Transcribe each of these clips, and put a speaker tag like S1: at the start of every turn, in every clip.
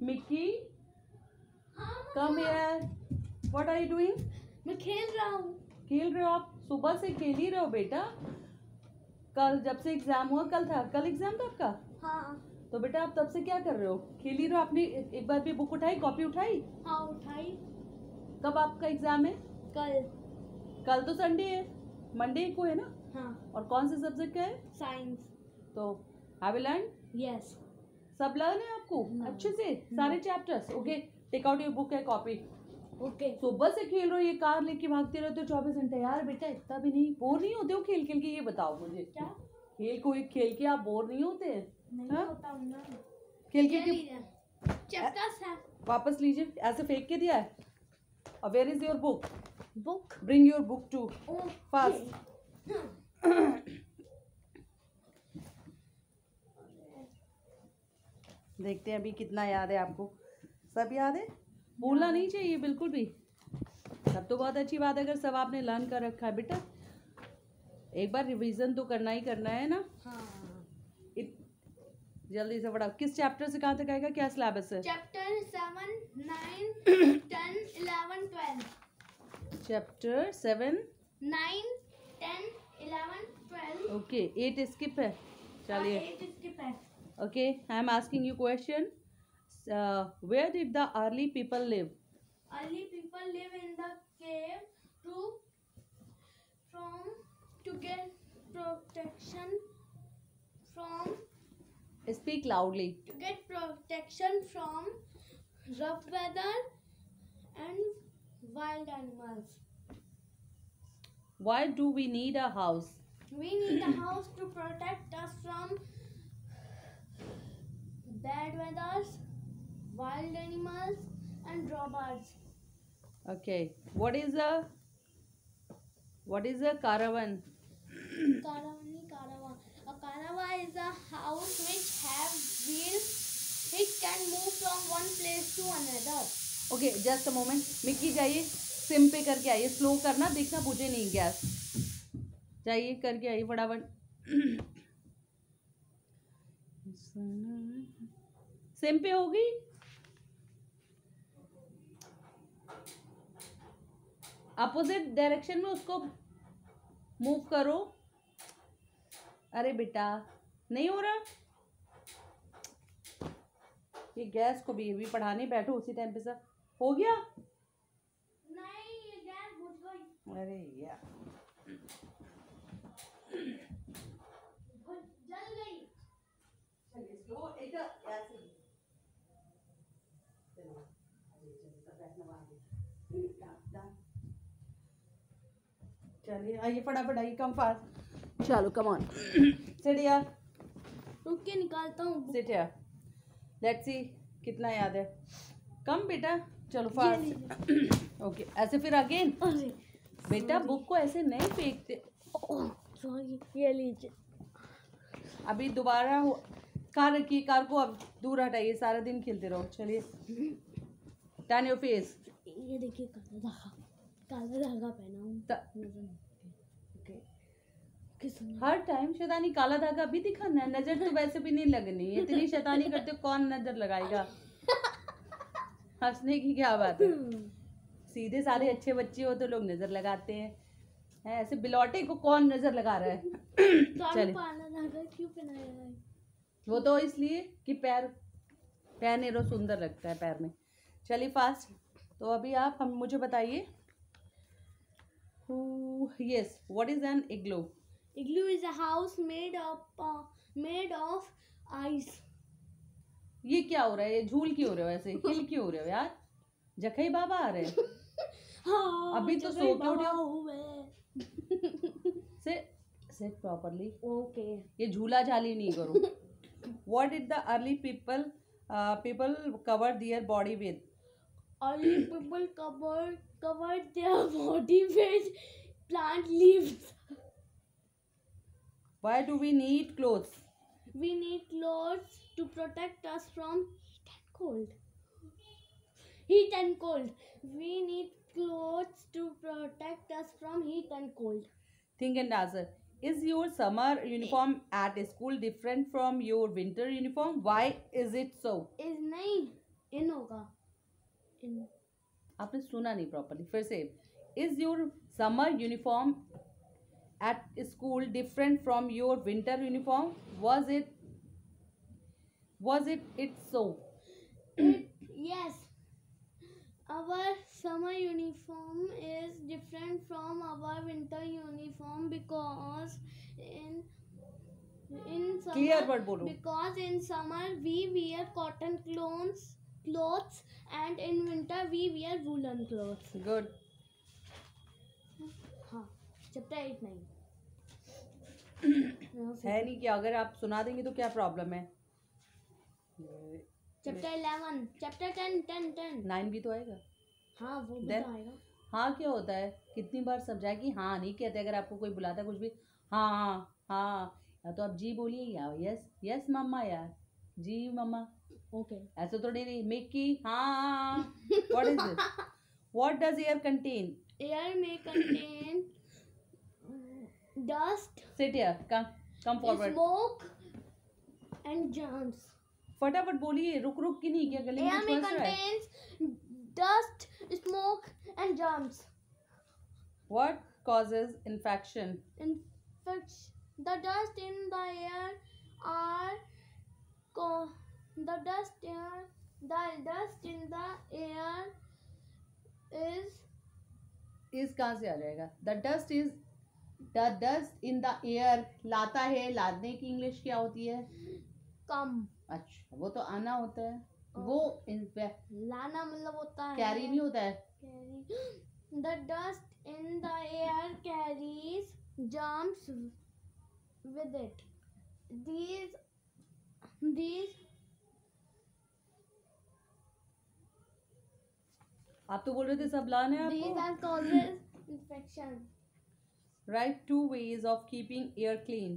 S1: Mickey, come here. What are you doing?
S2: मैं खेल रहा हूँ।
S1: खेल रहे हो आप? सुबह से खेल ही रहे हो बेटा। कल जब से एग्जाम हुआ, कल एग्जाम था आपका?
S2: हाँ।
S1: तो बेटा आप तब से क्या कर रहे हो? खेल ही रहे हो? आपने एक बार भी बुक उठाई, कॉपी उठाई?
S2: हाँ उठाई।
S1: कब आपका एग्जाम है?
S2: कल
S1: तो संडे है, मंडे को है ना?
S2: हाँ।
S1: और कौन से सब्जेक्ट का है?
S2: साइंस।
S1: तो हैव यू लर्न?
S2: यस।
S1: सब लर्न है आपको अच्छे से सारे chapters? Okay, take out your book है, कॉपी।
S2: ओके।
S1: सुबह से खेल रहे हो, ये कार लेके भागते रहते हो 24 घंटे। यार बेटा इतना भी नहीं बोर नहीं होते हो खेल खेल के? ये बताओ मुझे,
S2: क्या
S1: खेल के आप बोर नहीं होते?
S2: नहीं
S1: हाँ?
S2: होता हूँ ना।
S1: खेल के
S2: चैप्टर्स है।
S1: वापस लीजिए, ऐसे फेंक के दिया है। और where is your book?
S2: Book.
S1: Bring your book to fast. देखते हैं अभी कितना याद है आपको। सब याद है? भूलना नहीं चाहिए बिल्कुल भी। सब तो बहुत अच्छी बात है अगर सब आपने लर्न कर रखा है बेटा। एक बार रिवीजन तो करना ही करना है ना।
S2: हाँ।
S1: जल्दी से पढ़ाओ। किस चैप्टर से कहाँ तक आएगा? क्या सिलेबस है?
S2: चैप्टर 7, 9, 10, 11, 12।
S1: चैप्टर 7,
S2: 9, 10, 11, 12।
S1: ओके। 8 स्किप है। चलिए।
S2: 8 skip है।
S1: Okay, I am asking you question. Where did the early people live?
S2: Early people live in the cave to get protection from
S1: Speak loudly.
S2: rough weather and wild animals.
S1: Why do we need a house?
S2: We need a house to protect us from bad weathers, wild animals, and robbers.
S1: Okay. What is a caravan?
S2: Caravan. A caravan is a house which have wheels. It can move from one place to another.
S1: Okay, just a moment. Mickey जाइए, SIM पे करके आइए। Slow करना, देखना बुझे नहीं gas. जाइए करके आइए फटाफट। सिम पे होगी? अपोजिट डायरेक्शन में उसको मूव करो। अरे बेटा नहीं हो रहा। ये गैस को भी पढ़ाने बैठो उसी टाइम पे सब हो गया।
S2: नहीं, ये गैस बुझ गई।
S1: अरे यार
S2: जल गई।
S1: चलिए स्लो ऐसे चलिए आइए फटाफट आइए, कम फास्ट। चलो कम ऑन। Sit here.
S2: रुक के निकालता हूँ।
S1: Sit here. लेट्स सी कितना याद है। कम बेटा, चलो फास्ट। ओके, ऐसे फिर अगेन। बेटा बुक को ऐसे नहीं फेंकते।
S2: सॉरी, ये लीजिए।
S1: अभी दोबारा कार रखिए, कार को अब दूर हटाइए। सारा दिन खेलते रहो। चलिए, टर्न योर फेस।
S2: ये देखिए, काला धागा पहना हूँ।
S1: हर टाइम शैतानी। काला धागा भी दिखाना है? नजर तो वैसे भी नहीं लगनी। इतनी शैतानी करते कौन नजर लगाएगा? हंसने की क्या बात है? सीधे सारे अच्छे बच्चे हो तो लोग नजर लगाते हैं। ऐसे बिलौटे को कौन नजर लगा रहा है? चलिए।
S2: काला धागा क्यों पहनाया है?
S1: वो तो इसलिए कि पैर पहने रहो, सुंदर लगता है पैर में। चलिए फास्ट। तो अभी आप हम मुझे बताइए। Yes, what is an igloo?
S2: Igloo is a house made of ice.
S1: ये क्या हो रहा है? ये झूल क्यों हो रहे हो? ऐसे हिल क्यों हो रहे हो यार? जखई बाबा आ रहे हैं।
S2: हाँ,
S1: अभी तो सो के उठे हो। Sit properly.
S2: ओके।
S1: ये झूला झाली नहीं करो। What did the early people cover their body with?
S2: Early people covered their body with plant leaves.
S1: Why do we need clothes?
S2: We need clothes to protect us from heat and cold. We need clothes to protect us from heat and cold.
S1: Think and answer. Is your summer uniform at school different from your winter uniform? Why is it so?
S2: in
S1: आपने सुना नहीं properly, फिर से. Is your summer uniform at school different from your winter uniform? Was it so?
S2: yes, our summer uniform is different from our winter uniform because in summer,
S1: Clear word बोलो.
S2: because in summer we wear cotton clothes and in winter we wear woolen clothes.
S1: Good.
S2: हाँ, chapter 8 नहीं
S1: है नहीं क्या? अगर आप सुना देंगे तो क्या प्रॉब्लम है?
S2: चैप्टर 11, चैप्टर 10
S1: 9 भी तो आएगा.
S2: हाँ वो भी
S1: Then?
S2: तो आएगा.
S1: हाँ क्या होता है? कितनी बार समझाया कि हाँ नहीं कहते. अगर आपको कोई बुलाता है कुछ भी, हाँ हाँ हाँ, या तो आप जी बोलिए या यस यस मम्मा, या जी मम्मा.
S2: ओके.
S1: ऐसे तो नहीं. मिक्की, हाँ. What is this? What does air contain?
S2: Air may contain dust,
S1: Sit here. Come forward.
S2: smoke and germs.
S1: फटाफट बोलिए. रुक रुक की नहीं, क्या गले में
S2: Air
S1: कुछ
S2: may
S1: फंस रहा है?
S2: contains dust, smoke and germs.
S1: What causes infection?
S2: The dust in the air are the dust in the air
S1: इस कहाँ से आ जाएगा? The dust in the air लाता है. लादने की इंग्लिश क्या होती है?
S2: कम.
S1: अच्छा, वो तो आना होता है. वो
S2: लाना मतलब होता है
S1: कैरी नहीं होता है.
S2: The dust in the air carries germs with it. These
S1: आप तो बोल रहे थे सब लाने हैं
S2: these
S1: आपको.
S2: are causes infection.
S1: Write 2 ways of keeping air clean.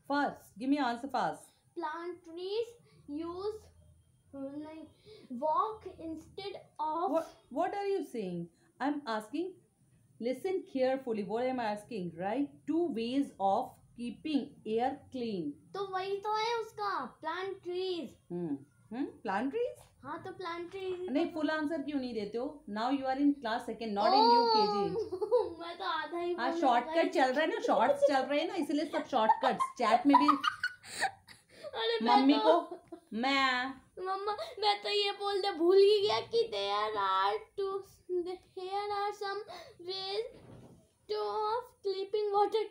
S1: Fast. Give me answer fast.
S2: Plant trees, use walk instead of.
S1: What are you saying? I'm asking. Listen carefully. What am I asking? Write 2 ways of keeping air clean.
S2: तो वही तो है उसका. Plant trees.
S1: Plant trees?
S2: हाँ तो plant trees.
S1: नहीं, full answer क्यों नहीं देते हो? Now you are in class 2nd, not in UKG.
S2: मैं तो आधा ही.
S1: हाँ, शॉर्टकट चल रहा है ना, शॉर्ट्स चल रहे हैं ना, इसलिए सब शॉर्टकट्स. चैट में भी मम्मी को
S2: मम्मा मैं तो ये बोलते भूल ही गया कि here are some ways of keeping water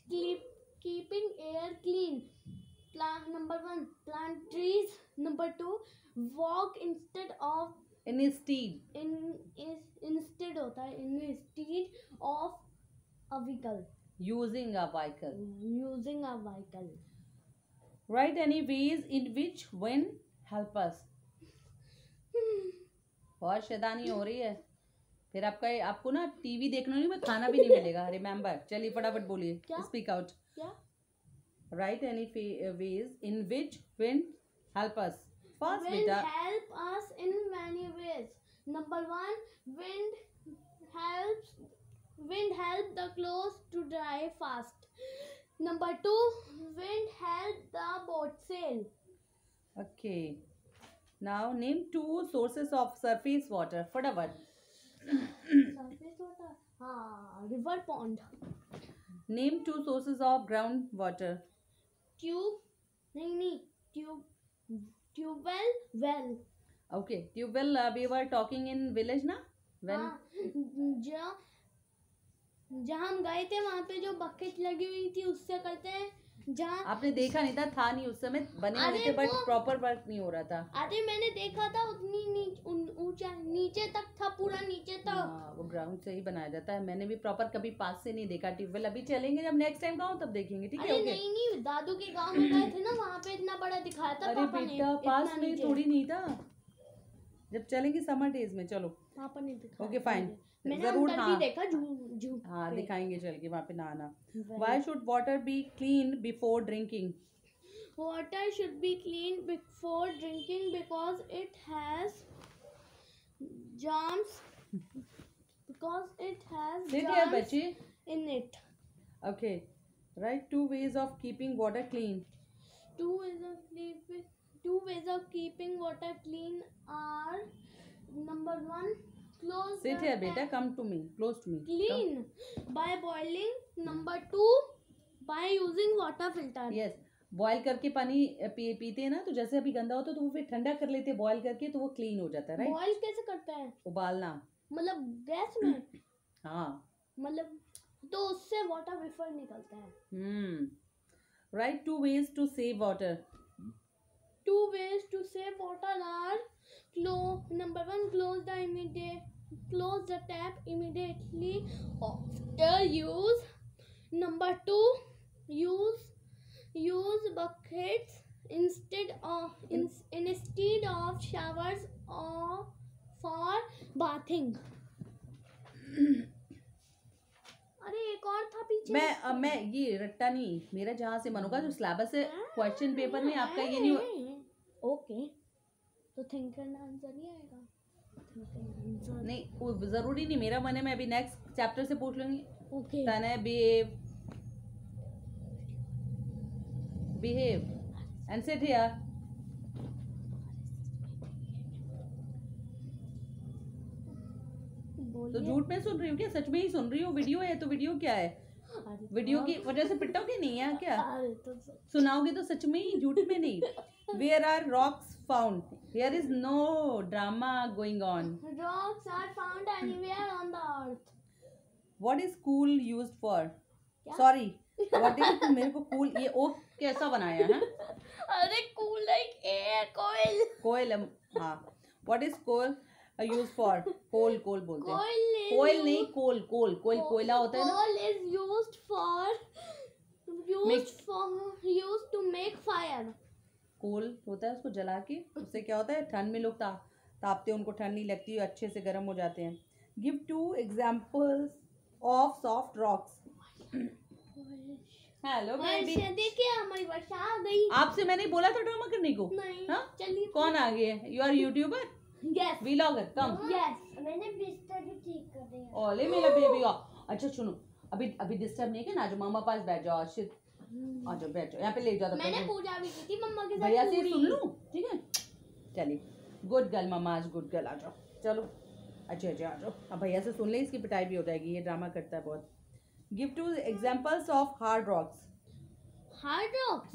S2: clean. Keeping air clean. Number 1, plant trees. Number 2, walk instead of. Instead होता है instead of a vehicle.
S1: Using a vehicle. Write any ways in which wind help us. बहुत शैतानी हो रही है. फिर आपको ना टीवी देखना नहीं, मैं खाना भी नहीं मिलेगा. रिमेम्बर. चलिए फटाफट बोलिए. Speak out.
S2: क्या?
S1: Write any ways in which wind help us. Fast,
S2: Wind
S1: beta.
S2: help us in many ways. Number 1, wind help the clothes to dry fast. Number 2, wind help the boat sail.
S1: Okay. Now name 2 sources of surface water. फटाफट.
S2: Surface water. हाँ, river, pond.
S1: Name 2 sources of ground water.
S2: Tube. नहीं. Tubewell. Well.
S1: Okay. Tubewell. We were talking in village ना. When
S2: हाँ, जहाँ हम गए थे वहाँ पे जो बकेट लगी हुई थी उससे करते हैं. जहाँ
S1: आपने देखा नहीं था नहीं उस समय बने हुए थे, बट प्रॉपर वर्क नहीं हो रहा था.
S2: अरे मैंने देखा था उतनी ऊंचा नीचे तक था, पूरा नीचे तक.
S1: हाँ, वो ग्राउंड से ही बनाया जाता है. मैंने भी प्रॉपर कभी पास से नहीं देखा ट्यूबवेल. अभी चलेंगे जब नेक्स्ट टाइम गाँव तब देखेंगे. ठीक है?
S2: अरे नहीं दादू के गांव में गए थे ना, वहाँ पे इतना बड़ा दिखाया था.
S1: अरे बेटा पास में थोड़ी नहीं था. जब चलेंगे समर डेज में. चलो
S2: पापा ने दिखाया.
S1: Okay fine.
S2: मैंने अंदर भी देखा. जू
S1: हाँ दिखाएंगे चल के वहाँ पे नहाना. Why should water be clean before drinking?
S2: Water should be clean before drinking because it has germs.
S1: Sit here बच्चे.
S2: In it.
S1: Okay. Write 2 ways of keeping water clean.
S2: 2 ways ways of keeping water clean are number 1, close
S1: Sit
S2: the
S1: here beta,
S2: tap
S1: come to me, close to me.
S2: clean by boiling. Number 2, by using water filter.
S1: यस, boil करके पानी पीते हैं ना, तो जैसे अभी गंदा होता है तो वो फिर ठंडा कर लेते हैं बॉयल करके, तो वो क्लीन हो जाता है, राइट?
S2: बॉयल कैसे करते हैं?
S1: उबालना।
S2: मतलब गैस में?
S1: हाँ,
S2: मतलब तो उससे वाटर वेपर निकलता है।
S1: Right. 2 ways to save water.
S2: 2 ways to save water are number 1, close the tap immediately after use. Number 2, use buckets instead of showers or for bathing. अरे एक और था पीछे।
S1: मैं ये रट्टा नहीं, मेरा जहाँ से मन होगा जो सिलेबस है क्वेश्चन पेपर में आपका ये नहीं।
S2: ओके, तो थिंक करना आंसर नहीं आएगा?
S1: नहीं, वो जरूरी नहीं, मेरा मन है मैं अभी नेक्स्ट चैप्टर से पूछ लूंगी।
S2: ओके,
S1: तने behave and sit here. तो झूठ में सुन रही हूँ क्या, सच में ही सुन रही हूँ? वीडियो है तो वीडियो क्या है, वीडियो की वजह से पिटोगे नहीं है क्या? सुनाओगे तो सच में ही, झूठ में नहीं। Where are rocks found? Here is no drama going on.
S2: Rocks are found anywhere on the earth.
S1: What is cool used for? Sorry, what is मेरे को cool ये ओ कैसा बनाया है?
S2: अरे cool like air, coil.
S1: Coil, हाँ। What is coal used for? कोल बोलते हैं। कोयल नहीं, कोल कोयला होता है ना।
S2: Coal is used to make fire.
S1: कोल होता है, उसको जला के उससे क्या होता है, ठंड में लोग तापते हैं, उनको ठंड नहीं लगती, अच्छे से गर्म हो जाते हैं। Give 2 examples of soft rocks. Hello baby,
S2: देखिए हमारी वर्षा आ गई।
S1: आपसे मैंने बोला था ड्रामा करने को?
S2: नहीं।
S1: हाँ,
S2: चलिए।
S1: कौन आ गया? You are YouTuber?
S2: Yes.
S1: Vlogger, come.
S2: Yes, मैंने बिस्तर भी ठीक कर दिया।
S1: ओले मेरा बेबी आ। अच्छा सुनो, अभी डिस्टर्ब नहीं किया ना, जो मामा पास बैठ जाओ। आशित आ जाओ, बैठ जाओ, यहाँ पे ले जाओ।
S2: मैंने पूजा भी की थी मम्मा के साथ।
S1: भैया से सुन लूं, ठीक है? चलिए, गुड गर्ल मम्मा, आज गुड गर्ल, आ जाओ। चलो अच्छा आ जाओ, अब भैया से सुन ले, इसकी पिटाई भी हो जाएगी, ये ड्रामा करता है बहुत। गिव 2 examples of hard rocks.
S2: Hard rocks?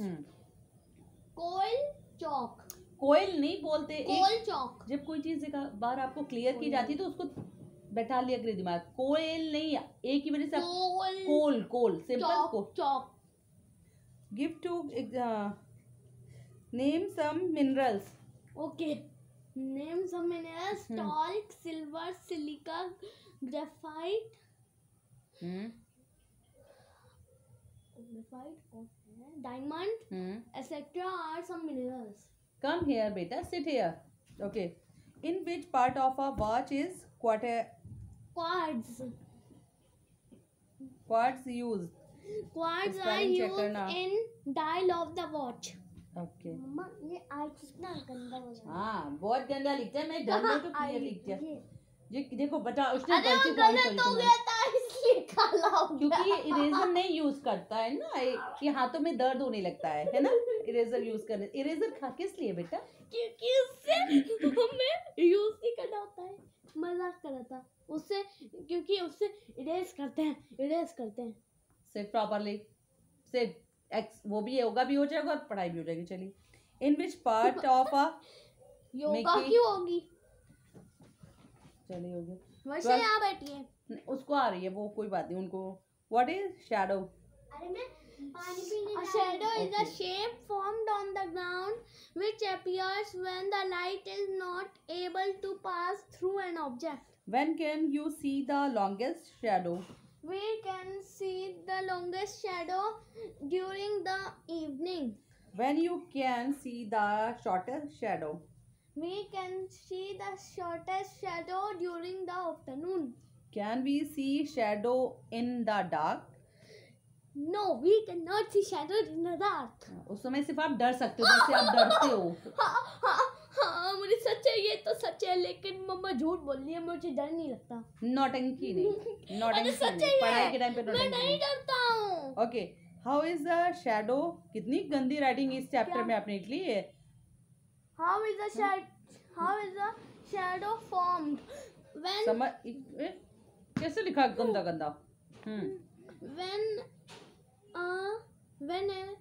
S2: कोयल चौक।
S1: कोयल नहीं बोलते,
S2: कोयल चौक।
S1: जब कोई चीज एक बार आपको क्लियर की जाती है तो उसको बैठा लिया करिए दिमाग। कोयल नहीं, एक ही वजह से कोल सिंपल को
S2: chalk.
S1: Give 2 name some minerals.
S2: Okay, name some minerals: talc, silver, silica, graphite, diamond, etc. are some minerals.
S1: Come here beta, sit here. Okay, in which part of a watch is
S2: Quartz
S1: used?
S2: Quartz are used in dial of the watch.
S1: Okay.
S2: मम्मा ये आई कितना गंदा बोला।
S1: हाँ, बहुत गंदा लिखता है, मैं डर में तो क्लियर लिखता है। ये देखो बता, उसने
S2: गलती गलत हो गया था इसलिए काला हो गया।
S1: क्योंकि ये इरेजर नहीं यूज करता है ना, ये हाथों में दर्द होने लगता है ना इरेजर यूज करने। इरेजर खा किस लिए बेटा?
S2: क्योंकि उससे हमें यूज नहीं करना होता है, मजाक कर रहा था उससे, क्योंकि उससे इरेज करते हैं।
S1: Seat properly, seat. एक्स वो भी योगा भी हो जाएगा और पढ़ाई भी हो जाएगी। चलिए, in which part of a
S2: yoga क्यों होगी?
S1: चलिए हो गया।
S2: वैसे यहाँ बैठिए,
S1: उसको आ रही है वो, कोई बात नहीं उनको। What is shadow?
S2: अरे मैं पानी पीने जा रही हूँ। Shadow is a shape formed on the ground which appears when the light is not able to pass through an object.
S1: When can you see the longest shadow?
S2: We can see the longest shadow during the evening.
S1: When you can see the shortest shadow?
S2: We can see the shortest shadow during the afternoon.
S1: Can we see shadow in the dark?
S2: No, we cannot see shadow in the dark.
S1: उस समय सिर्फ आप डर सकते हो, जैसे आप डरते हो।
S2: हाँ, मुझे सच है, ये तो सच है, लेकिन मम्मा झूठ बोल रही है, मुझे डर नहीं लगता।
S1: नौटंकी नहीं, पढ़ाई के टाइम पे
S2: मैं नहीं डरता हूँ।
S1: Okay, how is the shadow? कितनी गंदी राइटिंग इस चैप्टर में आपने लिखी है।
S2: How is the shadow formed? When
S1: समझ कैसे लिखा गंदा गंदा?
S2: when an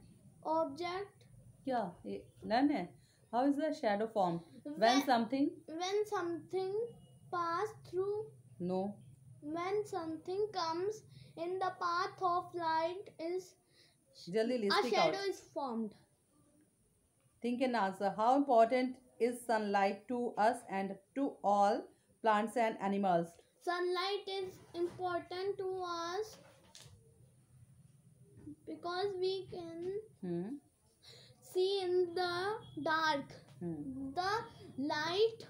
S2: object
S1: क्या ये नन है? How is the shadow formed? When something?
S2: when something pass through
S1: No.
S2: when something comes in the path of light is
S1: जल्दी
S2: a
S1: list it out.
S2: shadow is formed.
S1: Think and answer. How important is sunlight to us and to all plants and animals?
S2: Sunlight is important to us because we can see in the dark. The light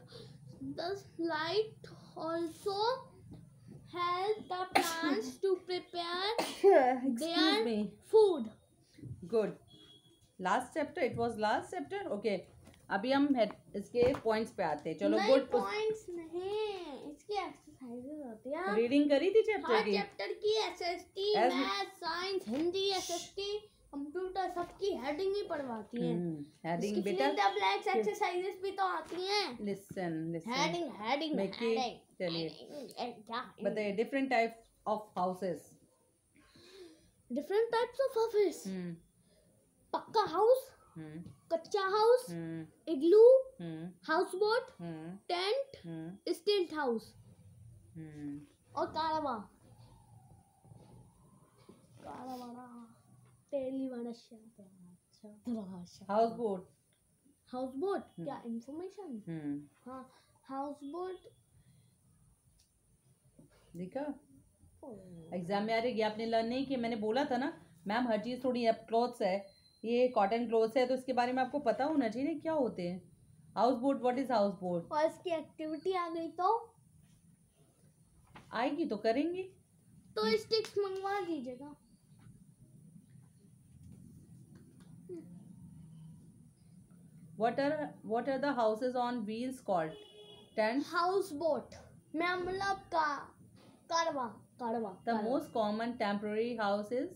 S2: also help the plants to prepare
S1: Excuse me.
S2: food.
S1: Good. Last chapter. It was last chapter. Okay. अभी हम इसके points पे आते हैं. चलो
S2: नहीं,
S1: good.
S2: Points नहीं, इसकी एक्सरसाइजेस होती है.
S1: रीडिंग करी थी चैप्टर
S2: हर
S1: की.
S2: चैप्टर की SST, math, science, Hindi, SST, computer सबकी हेडिंग ही पढ़वाती हैं.
S1: हेडिंग
S2: इसकी
S1: बेटा.
S2: fill the blanks एक्सरसाइजेस भी तो आती हैं.
S1: लिसन.
S2: हेडिंग
S1: चलिए बताइए different type of houses.
S2: Different types of office. Pucca house, kutcha house, igloo, house boat, tent, stilt house और कारवा. तेली वाला
S1: हाउस बोट.
S2: हाउस बोट क्या इंफॉर्मेशन. हाँ, हाउस बोट
S1: देखा एग्जाम में आ रही. आपने लर्न नहीं किया. मैंने बोला था ना मैम हर चीज़ थोड़ी. अब क्लॉथ्स है, ये कॉटन क्लॉथ्स है, तो इसके बारे में आपको पता होना चाहिए क्या होते हैं. House boat. What is house boat?
S2: और इसकी एक्टिविटी आ गई तो
S1: आएगी तो करेंगे.
S2: तो स्टिक्स मंगवा दीजिएगा.
S1: What are the houses on wheels called? Tent.
S2: House boat मैं मतलब कारवा.
S1: The most common temporary house is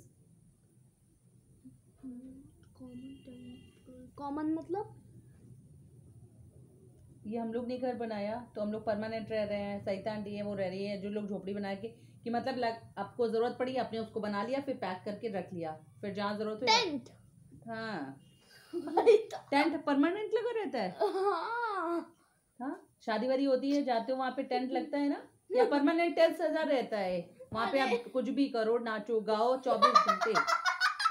S2: common मतलब
S1: ये हम लोग ने घर बनाया तो हम लोग परमानेंट रह रहे हैं. सहिता आंटी है वो रह रही है. जो लोग झोपड़ी बना के कि मतलब आपको जरूरत पड़ी आपने उसको बना लिया फिर पैक करके रख लिया फिर जहाँ जरूरत हुई.
S2: टेंट.
S1: हाँ टेंट परमानेंट लगा रहता है. हाँ शादी वादी होती है जाते हो वहाँ पे टेंट लगता है ना. या परमानेंट टेंट सजा रहता है वहाँ पे. आप कुछ भी करो नाचो गाओ 24 घंटे.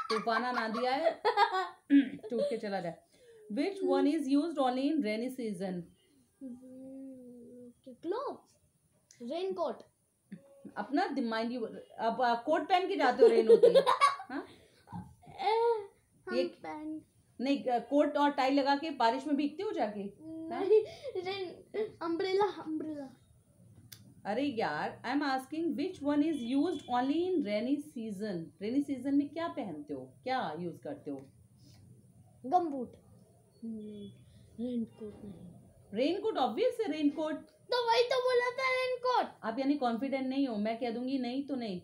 S1: तूफाना ना दिया है टूट के चला जाए. Which one is used only in rainy season?
S2: Clothes. Raincoat.
S1: अपना माइंड यू. अब कोट पहन के जाते हो रेन होती है. हाँ ये नहीं कोट और टाई लगा के बारिश में भीगते हो जाके.
S2: अम्ब्रेला.
S1: अरे यार आई am asking which one is used only in rainy season. Rainy season में क्या पहनते हो क्या यूज करते हो?
S2: गमबूट. रेनकोट नहीं.
S1: रेनकोट ऑब्वियस है रेनकोट.
S2: तो वही तो बोला था रेनकोट.
S1: आप यानी कॉन्फिडेंट नहीं हो. मैं कह दूंगी नहीं तो नहीं.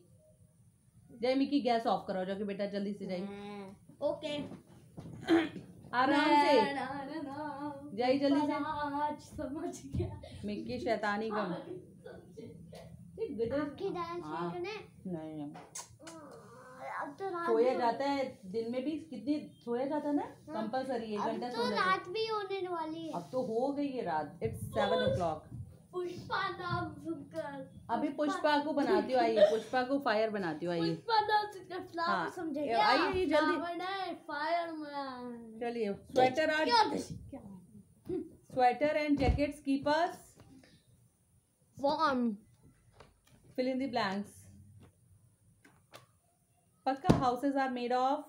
S1: जय मिकी गैस ऑफ कराओ जाके बेटा जल्दी से जाइए.
S2: ओके
S1: आराम से जाइए जल्दी से.
S2: समझ गया.
S1: मिक्की शैतानी कम.
S2: आपकी डांस करने
S1: नहीं
S2: अब तो रात
S1: सोया जाता है दिन में भी. कितनी सोया जाता है ना कंपलसरी 1 घंटा
S2: तो
S1: सोना.
S2: रात भी होने वाली है.
S1: अब तो हो गई है रात. It's 7 o'clock.
S2: पुष्पा नाम सुनकर
S1: अभी पुष्पा को बनाती हो. आइए पुष्पा को फायर बनाती हो. आइए
S2: पुष्पा नाम सुनकर फ्लावर
S1: हाँ,
S2: समझे
S1: आइए,
S2: क्या.
S1: आइए, जल्दी.
S2: फायर
S1: चलिए. Sweater and jackets keep us
S2: warm.
S1: fill in the blanks. Pakka houses are made of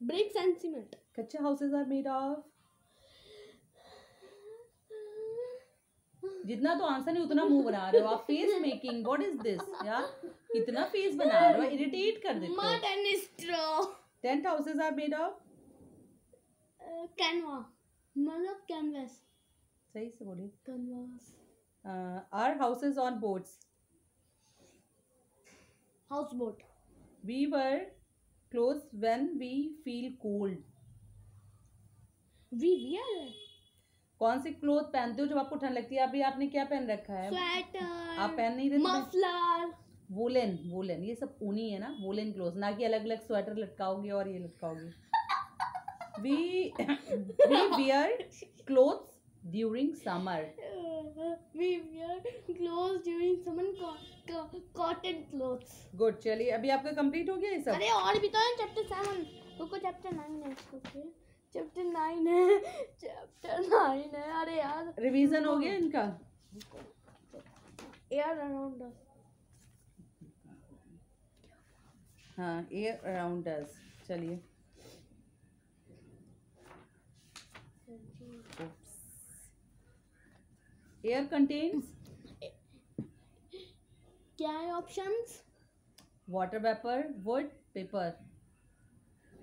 S2: bricks and cement.
S1: kacha houses are made of. जितना तो आंसर नहीं उतना मुंह बना रहे हो आप. Face making. What is this यार. कितना फेस बना रहे हो. इरिटेट कर देते हो.
S2: Mud and straw.
S1: Tent houses are made of.
S2: Canva मतलब कैनवस.
S1: सही से बोलिए.
S2: Canvas.
S1: Are houses on boats.
S2: House boat.
S1: We wear clothes when we feel cold.
S2: We wear
S1: कौन सी क्लोथ पहनते हो जब आपको ठंड लगती है? अभी आपने क्या पहन रखा है?
S2: स्वेटर,
S1: आप पहन नहीं रहे थे?
S2: मफलर,
S1: वुलन, वुलन, ये सब ऊनी है ना, वुलन क्लोथ, ना कि अलग अलग स्वेटर लटकाओगे और ये लटकाओगे। We wear clothes during summer.
S2: we wear clothes during summer, cotton clothes.
S1: Good, चलिए अभी आपका कंप्लीट हो गया ये सब?
S2: अरे और भी तो है चैप्टर 7, रुको चैप्टर 9 है, चैप्टर 9 है, चैप्टर 9 है। अरे यार
S1: रिवीजन हो गया इनका?
S2: एयर अराउंड अस,
S1: हाँ, एयर अराउंड अस। चलिए एयर कंटेन्स
S2: क्या है options?
S1: Water vapour, would, paper.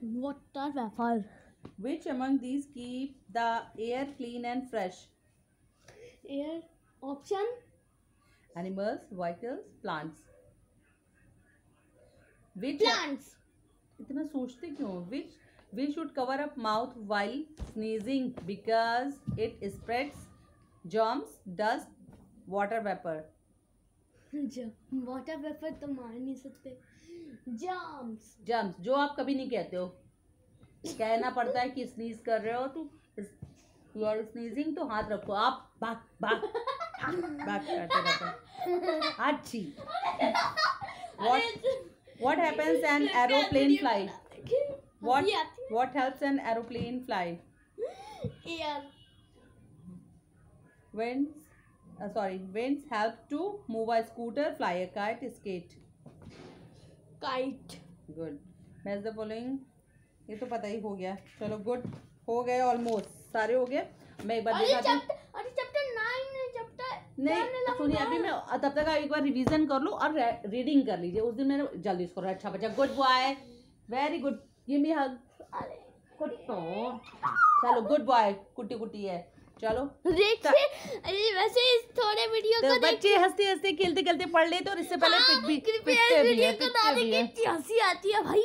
S2: Water vapour.
S1: Which among these keep the air clean and fresh?
S2: Air option
S1: Animals, vehicles, plants. Which
S2: plants.
S1: इतना सोचते क्यों? Which we should cover up mouth while sneezing because it spreads germs, dust, water vapor.
S2: Water vapour तो मार नहीं सकते। Germs.
S1: Germs जो आप कभी नहीं कहते हो, कहना पड़ता है कि स्नीज कर रहे हो तो यू आर स्नीजिंग, तो हाथ रखो आप, बाक बाक बाक करते रहते। अच्छी। What happens an aeroplane fly? What helps an aeroplane fly?
S2: Air.
S1: Winds help to move a scooter, fly a kite, skate.
S2: Kite.
S1: Good. Match the following. ये तो पता ही हो गया। चलो गुड, हो गए ऑलमोस्ट, सारे हो गए। मैं एक बार दिखाती हूँ।
S2: अरे चैप्टर 9 चैप्टर
S1: नहीं सुनिए, अभी मैं तब तक आप एक बार रिवीजन कर लो और रीडिंग कर लीजिए। उस दिन मैंने जल्दी इसको, अच्छा बच्चा, good boy, very good, give me hug.
S2: अरे
S1: चलो गुड बॉय, कुट्टी कुट्टी है। चलो
S2: देखिए, अरे वैसे इस थोड़े वीडियो
S1: तो
S2: को
S1: बच्चे हंसते हंसते खेलते खेलते पढ़ लेते और इससे पहले पिटते भी है।
S2: हंसी आती है भाई।